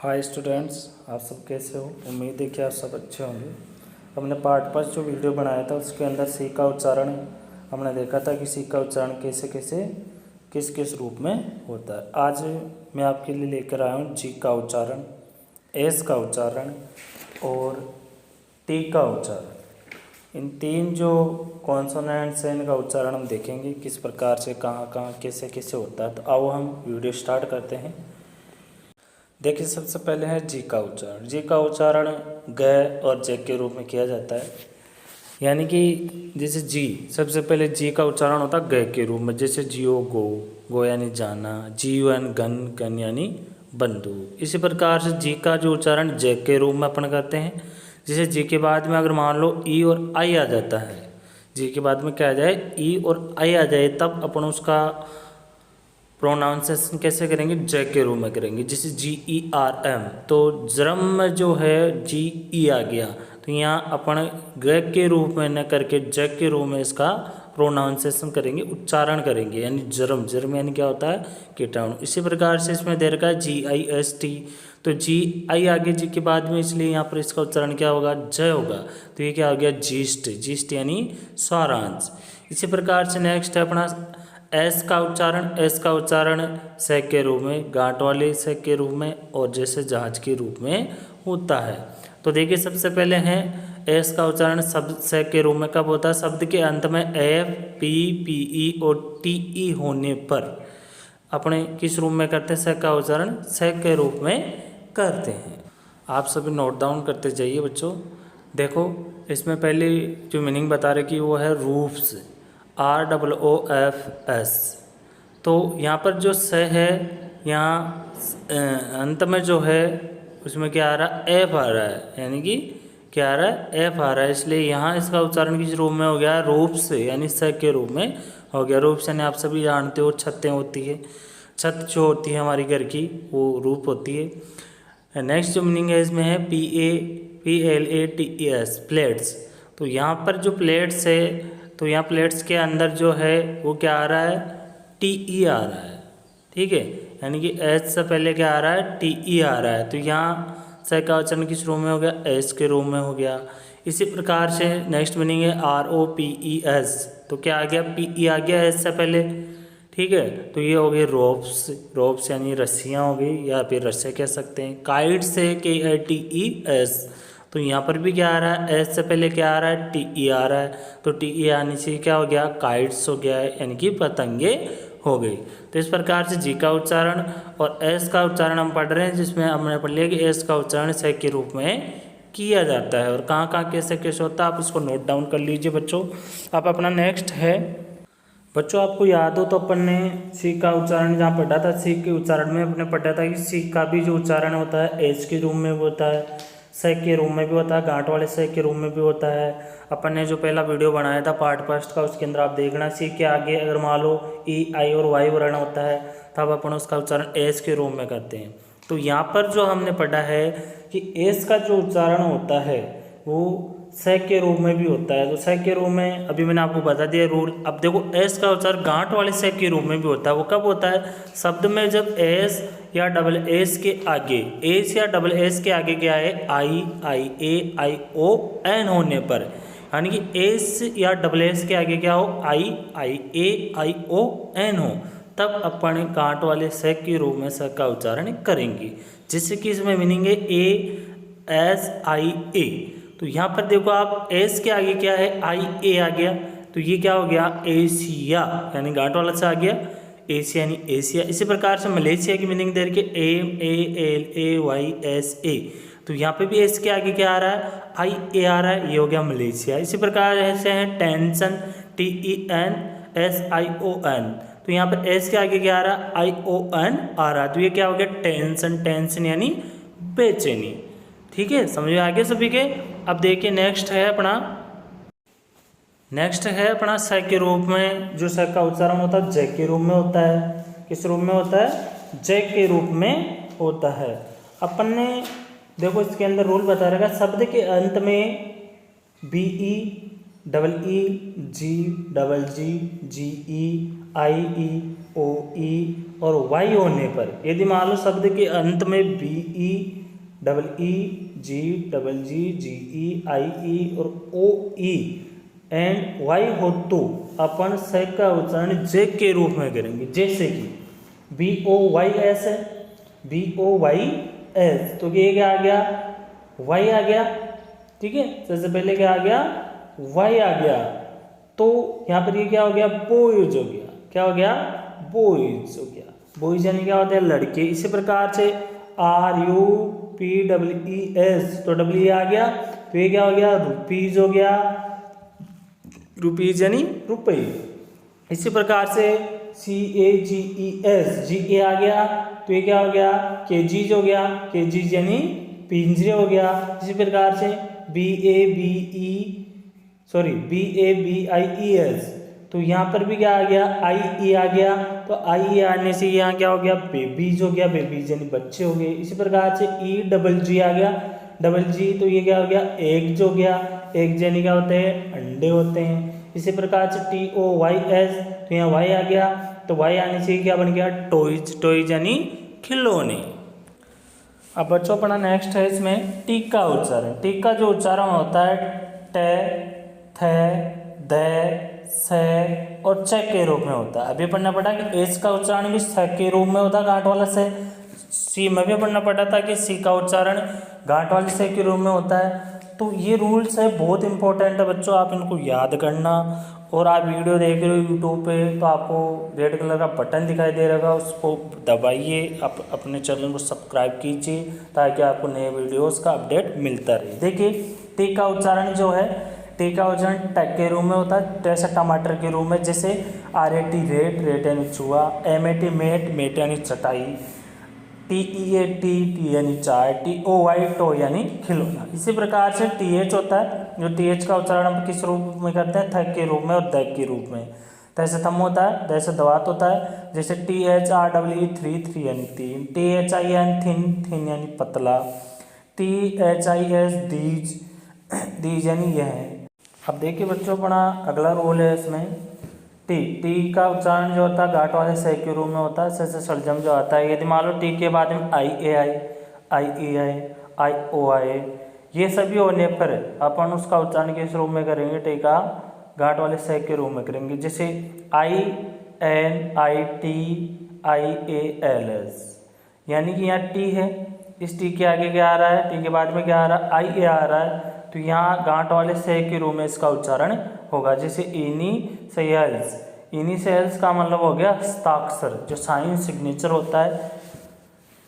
Hi students, आप सब कैसे हो। उम्मीद है कि आप सब अच्छे होंगे। हमने पार्ट 5 जो वीडियो बनाया था उसके अंदर सी का उच्चारण हमने देखा था कि सी का उच्चारण कैसे कैसे किस किस रूप में होता है। आज मैं आपके लिए लेकर आया हूँ जी का उच्चारण, एस का उच्चारण और टी का उच्चारण। इन तीन जो कॉन्सोनेंट्स हैं इनका उच्चारण हम देखेंगे किस प्रकार से कहाँ कहाँ कैसे कैसे होता है। तो आओ हम वीडियो स्टार्ट करते हैं। देखिए, सबसे पहले है जी का उच्चारण। जी का उच्चारण ग और जे के रूप में किया जाता है। यानी कि जैसे जी, सबसे पहले जी का उच्चारण होता है ग के रूप में। जैसे जियो गो, गो यानी जाना, जीव यानी गन, गन यानी बंदूक। इसी प्रकार से जी का जो उच्चारण जे के रूप में अपन करते हैं। जैसे जी के बाद में अगर मान लो ई और आई आ जाता है, जी के बाद में क्या आ जाए, ई और आई आ जाए, तब अपन उसका प्रोनाउंसिएशन कैसे करेंगे, ज के रूप में करेंगे। जैसे GERM, तो जरम में जो है GE आ गया, तो यहाँ अपन ग के रूप में न करके ज के रूप में इसका प्रोनाउंसिएशन करेंगे, उच्चारण करेंगे। यानी जरम, जरम यानी क्या होता है, कीटाणु। इसी प्रकार से इसमें दे रखा है GIST, तो GI आगे जी के बाद में, इसलिए यहाँ पर इसका उच्चारण क्या होगा, ज होगा। तो ये क्या हो गया, जीस्ट, जीस्ट यानी सारांश। इसी प्रकार से नेक्स्ट है अपना एस का उच्चारण। एस का उच्चारण स के रूप में, गांठ वाले स के रूप में और जैसे जहाज के रूप में होता है। तो देखिए, सबसे पहले है एस का उच्चारण शब्द स के रूप में कब होता है, शब्द के अंत में एफ, पी, पीई और टीई होने पर अपने किस रूप में करते हैं, स का उच्चारण स के रूप में करते हैं। आप सभी नोट डाउन करते जाइए बच्चों। देखो, इसमें पहले जो मीनिंग बता रहे कि वो है रूफ्स, ROOFS। तो यहाँ पर जो स है, यहाँ अंत में जो है उसमें क्या आ रहा है, एफ आ रहा है। यानी कि क्या आ रहा है, एफ आ रहा है। इसलिए यहाँ इसका उच्चारण किस रूप में हो गया, रूप से, यानी स के रूप में हो गया। रूप से यानी आप सभी जानते हो छतें होती है, छत जो होती है हमारी घर की, वो रूप होती है। नेक्स्ट जो मीनिंग है इसमें है PLATES, प्लेट्स। तो यहाँ पर जो प्लेट्स है, तो यहाँ प्लेट्स के अंदर जो है वो क्या आ रहा है, TE आ रहा है। ठीक है, यानी कि एच से पहले क्या आ रहा है, TE आ रहा है। तो यहाँ स का उच्चारण किस रूप में हो गया, एस के रूप में हो गया। इसी प्रकार से नेक्स्ट मीनिंग है ROPES, तो क्या आ गया, PE आ गया एस से पहले। ठीक है, तो ये हो गई रोप्स, रोप्स यानी रस्सियाँ हो गई, या फिर रस्से कह सकते हैं। काइट्स है KITES, तो यहाँ पर भी क्या आ रहा है, एस से पहले क्या आ रहा है, TE आ रहा है। तो TE आने से क्या हो गया, काइट्स हो गया है, यानी कि पतंगे हो गई। तो इस प्रकार से जी का उच्चारण और एस का उच्चारण हम पढ़ रहे हैं, जिसमें हमने पढ़ लिया कि एस का उच्चारण स के रूप में किया जाता है और कहाँ कहाँ कैसे कैसे होता है, आप उसको नोट डाउन कर लीजिए बच्चों। अब अपना नेक्स्ट है बच्चों, आपको याद हो तो अपन ने सी का उच्चारण जहाँ पढ़ा था, सी के उच्चारण में अपने पढ़ा था कि सी का भी जो उच्चारण होता है एच के रूप में भी होता है, स के रूप में भी होता है, गांठ वाले स के रूप में भी होता है। अपन ने जो पहला वीडियो बनाया था पार्ट फर्स्ट का, उसके अंदर आप देखना, सी के आगे अगर मान लो ई, आई और वाई वर्ण होता है, तब अपन उसका उच्चारण एस के रूप में करते हैं। तो यहाँ पर जो हमने पढ़ा है कि एस का जो उच्चारण होता है वो स के रूप में भी होता है। तो स के रूप में अभी मैंने आपको बता दिया रूल। अब देखो, एस का उच्चारण गांठ वाले स के रूप में भी होता है। वो कब होता है, शब्द में जब एस या डबल एस के आगे, एस या डबल एस के आगे क्या है, आई, आई ए, आई ओ एन होने पर, यानी कि एस या डबल एस के आगे क्या हो, आई, आई ए, आई ओ एन हो, तब अपन गांठ वाले स के रूप में स का उच्चारण करेंगे। जिससे कि इसमें मीनिंग है ASIA। तो यहाँ पर देखो आप, एस के आगे क्या है, IA आ गया, तो ये क्या हो गया, एशिया, यानी गांठ वाला सा आ गया, एशिया यानी एशिया। इसी प्रकार से मलेशिया की मीनिंग दे रखी MALAYSA, तो यहाँ पे भी एस के आगे क्या आ रहा है, IA आ रहा है, ये हो गया मलेशिया। इसी प्रकार ऐसे हैं टेंशन, TENSION, तो यहाँ पर एस के आगे क्या आ रहा है, ION आ रहा है, तो ये क्या हो गया, टेंशन, टेंशन यानी बेचैनी। ठीक है, समझ में आ गया सभी के। अब देखिए, नेक्स्ट है अपना स के रूप में, जो स का उच्चारण होता है ज के रूप में होता है। किस रूप में होता है, ज के रूप में होता है। अपन ने देखो इसके अंदर रूल बता रखा, शब्द के अंत में BE, EE, G, GG, GE, IE, ओ ई और वाई होने पर, यदि मान लो शब्द के अंत में बी ई डबल ई जी डबल जी जी ई आई ई और ओ ई एंड वाई हो तो अपन स का उच्चारण जे के रूप में करेंगे। जैसे कि बी ओ वाई एस है, बी ओ वाई एस, तो ये क्या आ गया, वाई आ गया। ठीक है, सबसे पहले क्या आ गया, वाई आ गया। तो यहाँ पर ये क्या हो गया, बॉयज हो गया। क्या हो गया, बॉयज हो गया। बॉयज यानी क्या होता है, लड़के। इसी प्रकार से R U P W E S, तो डब्ल्यू ई आ गया, तो ये क्या हो गया, रुपीज हो गया, रुपीज यानी रुपये। इसी प्रकार से सी ए जी ई एस, जी ए आ गया, तो ये क्या हो गया, केजीज हो गया, केजीज यानी पिंजरे हो गया। इसी प्रकार से B A B B I E S, तो यहाँ पर भी क्या आ गया, आई ई आ गया, तो आई ई आने से यहाँ क्या हो गया, बेबीज हो गया, बेबीज यानी बच्चे हो गए। इसी प्रकार से ई डबल जी आ गया, डबल जी, तो ये क्या हो गया, एग्ज हो गया, एग्ज यानी क्या होते हैं, अंडे होते हैं। इसी प्रकार से टी ओ वाई एस, तो यहाँ वाई आ गया, तो वाई आने से क्या बन गया, टॉयज, टॉयज यानी खिलौने। अब बच्चों पढ़ा नेक्स्ट है इसमें टी का उच्चारण। टी का जो उच्चारण होता है टे, थे, दे, से और च के रूप में होता है। अभी पढ़ना पड़ा कि एस का उच्चारण भी स के रूप में होता है, गांठ वाला से। सी में भी पढ़ना पड़ा था कि सी का उच्चारण गांठ वाले से के रूप में होता है। तो ये रूल्स है, बहुत इंपॉर्टेंट है बच्चों, आप इनको याद करना। और आप वीडियो देख रहे हो यूट्यूब पे, तो आपको रेड कलर का बटन दिखाई दे रहेगा, उसको दबाइए, आप अपने चैनल को सब्सक्राइब कीजिए ताकि आपको नए वीडियोस का अपडेट मिलता रहे। देखिए टी का उच्चारण जो है, टी का उच्चारण ट के रूप में होता है, जैसे टमाटर के रूप में। जैसे R A T rat, rat यानी चूहा, M A T mat, mat यानी चटाई, T E A T, tea यानी चाय, टी ओ वाई टो यानी खिलौना। इसी प्रकार से टी एच होता है, जो टी एच का उच्चारण हम किस रूप में करते हैं, थ के रूप में और द के रूप में। तैसे थम होता है, जैसे दवात होता है। जैसे T H R W E three, three यानी तीन, T H I N thin, thin यानी पतला, T H I S these, these यानी यह है। अब देखिए बच्चों पढ़ा अगला रोल है इसमें टी। टी का उच्चारण जो होता है गांठ वाले से के रूप में होता है। जैसे सलजम जो आता है, यदि मान लो टी के बाद में आई ए आई, आई ई आई, आई ओ आई, ये सभी होने पर अपन उसका उच्चारण किस रूप में करेंगे, टी का गांठ वाले से के रूप में करेंगे। जैसे I N I T I A L S, यानी कि यहाँ टी है, इस टी के आगे क्या आ रहा है, टी के बाद में क्या आ रहा है, आई ए आ रहा है, तो यहाँ गांठ वाले से के रूप में इसका उच्चारण होगा। जैसे इनिशियल्स, इनिशियल्स का मतलब हो गया हस्ताक्षर, जो साइन सिग्नेचर होता है।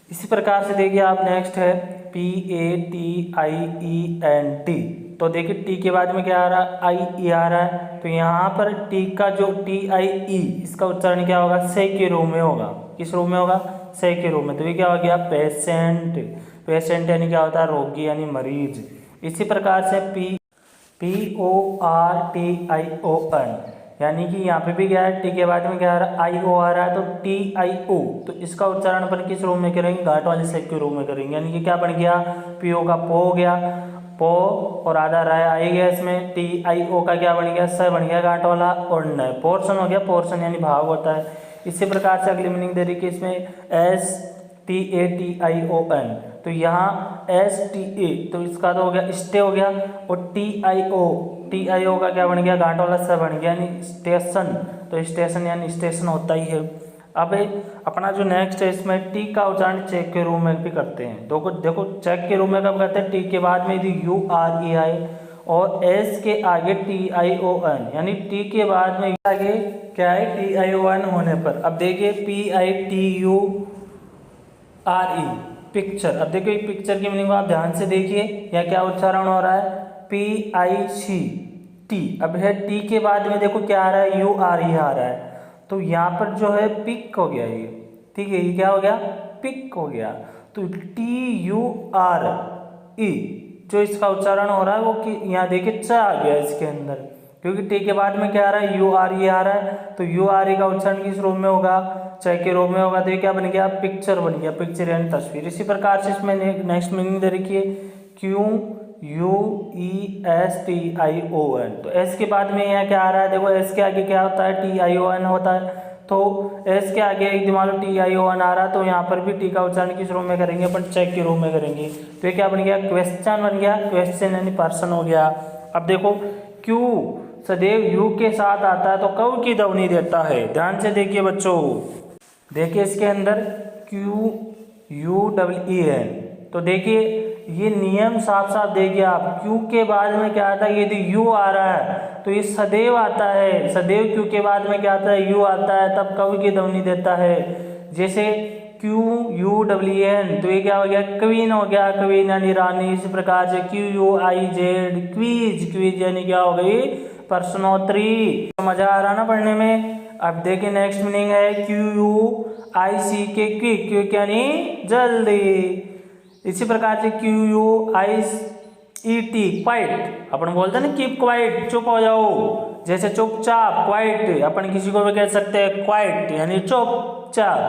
इसी प्रकार से देखिए आप नेक्स्ट है P A T I E N T, तो देखिए टी के बाद में क्या आ रहा है, आई ई आ रहा है, तो यहाँ पर टी का जो टी आई ई, इसका उच्चारण क्या होगा, से के रूप में होगा। किस रूप में होगा, से के रूप में। तो ये क्या हो गया, पेशेंट, पेशेंट यानी क्या होता है, रोगी यानी मरीज। इसी प्रकार से P O R T I O N, यानी कि यहाँ पे भी क्या है, टी के बाद में क्या आ रहा है, आई ओ आ रहा है, तो टी आई ओ, तो इसका उच्चारण अपन किस रूप में करेंगे, गांठ वाले से के रूप में करेंगे। यानी कि क्या बन गया, पी ओ का पो हो गया, पो, और आधा रहा आई गया इसमें, टी आई ओ का क्या बन गया, स बन गया गांठ वाला, और न पोर्शन हो गया, पोर्शन यानी भाग होता है। इसी प्रकार से अगली मीनिंग दे रही कि इसमें S T A T I O N, तो यहाँ एस टी ए, तो इसका तो हो गया स्टे हो गया, और टी आई ओ का क्या बन गया, गांठ वाला स बन गया, यानी स्टेशन, तो स्टेशन यानी स्टेशन होता ही है। अब अपना जो नेक्स्ट है इसमें टी का उच्चारण चेक के रूप में भी करते हैं। देखो चेक के रूप में कब करते हैं, टी के बाद में यदि यू आर ई आई और एस के आगे टी आई ओ एन, यानी टी के बाद में आगे क्या है, टी आई ओ एन होने पर। अब देखिए P I T U R E, picture. अब देखिए पिक्चर की मीनिंग आप ध्यान से देखिए, यहाँ क्या उच्चारण हो रहा है, पी आई सी टी। अब है टी के बाद में देखो क्या आ रहा है, यू आर ई आ रहा है, तो यहाँ पर जो है पिक हो गया ये, ठीक है, ये क्या हो गया, पिक हो गया। तो टी यू आर ई जो इसका उच्चारण हो रहा है वो कि यहाँ देखिए च आ गया इसके अंदर, क्योंकि टी के बाद में क्या आ रहा है, यू आर ई आ रहा है, तो यू आर ई का उच्चारण किस रूप में होगा, च के रूप में होगा, तो ये क्या बन गया, पिक्चर बन गया, पिक्चर यानी तस्वीर। इसी प्रकार से इसमें नेक्स्ट मीनिंग दे रखिए Q U E S T I O N, तो एस के बाद में यहाँ क्या आ रहा है, देखो एस के आगे क्या होता है, टी आई ओ एन होता है, तो एस के आगे एक मान लो TION आ रहा, तो यहाँ पर भी टी का उच्चारण किस रूप में करेंगे अपन, चेक के रूप में करेंगे। तो ये क्या बन गया, क्वेश्चन बन गया, क्वेश्चन यानी पर्सन हो गया। अब देखो क्यू सदैव यू के साथ आता है तो कब की ध्वनि देता है, ध्यान से देखिए बच्चों, देखिए इसके अंदर QUEN, तो देखिए ये नियम साफ साफ देखिए आप, क्यू के बाद में क्या आता है, यदि यू आ रहा है तो ये सदैव आता है, सदैव क्यू के बाद में क्या आता है, यू आता है, तब कब की ध्वनि देता है। जैसे QUEN, तो ये क्या हो गया, क्वीन हो गया, क्वीन यानी रानी। इसी प्रकार से QUIZ, क्वीज, क्वीज यानी क्या हो गई, प्रश्नोत्तरी। मजा आ रहा ना पढ़ने में। अब देखिए नेक्स्ट मीनिंग है QUICK, क्विक, क्विक यानी जल्दी। इसी प्रकार से QUIET, क्वाइट, अपन बोलते हैं ना कीप क्वाइट, चुप हो जाओ, जैसे चुपचाप, क्वाइट, अपन किसी को भी कह सकते हैं क्वाइट यानी चुपचाप,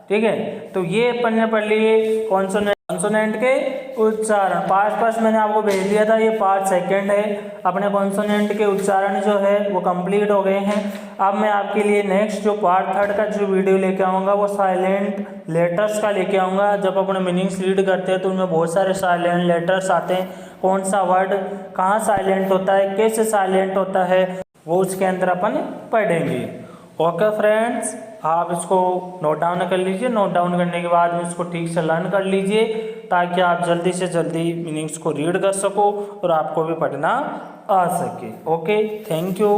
ठीक है। तो ये अपन ने पढ़ लिए कॉन्सोनेंट के उच्चारण। पार्ट मैंने आपको भेज दिया था, ये पार्ट सेकंड है। अपने कॉन्सोनेंट के उच्चारण जो है वो कंप्लीट हो गए हैं। अब मैं आपके लिए नेक्स्ट जो पार्ट थर्ड का जो वीडियो लेके आऊँगा वो साइलेंट लेटर्स का लेके आऊँगा। जब अपन मीनिंग्स रीड करते हैं तो उनमें बहुत सारे साइलेंट लेटर्स आते हैं, कौन सा वर्ड कहाँ साइलेंट होता है, कैसे साइलेंट होता है, वो उसके अंदर अपन पढ़ेंगे। ओके फ्रेंड्स, आप इसको नोट डाउन कर लीजिए। नोट डाउन करने के बाद में इसको ठीक से लर्न कर लीजिए ताकि आप जल्दी से जल्दी मीनिंग्स को रीड कर सको और आपको भी पढ़ना आ सके। Okay, thank you.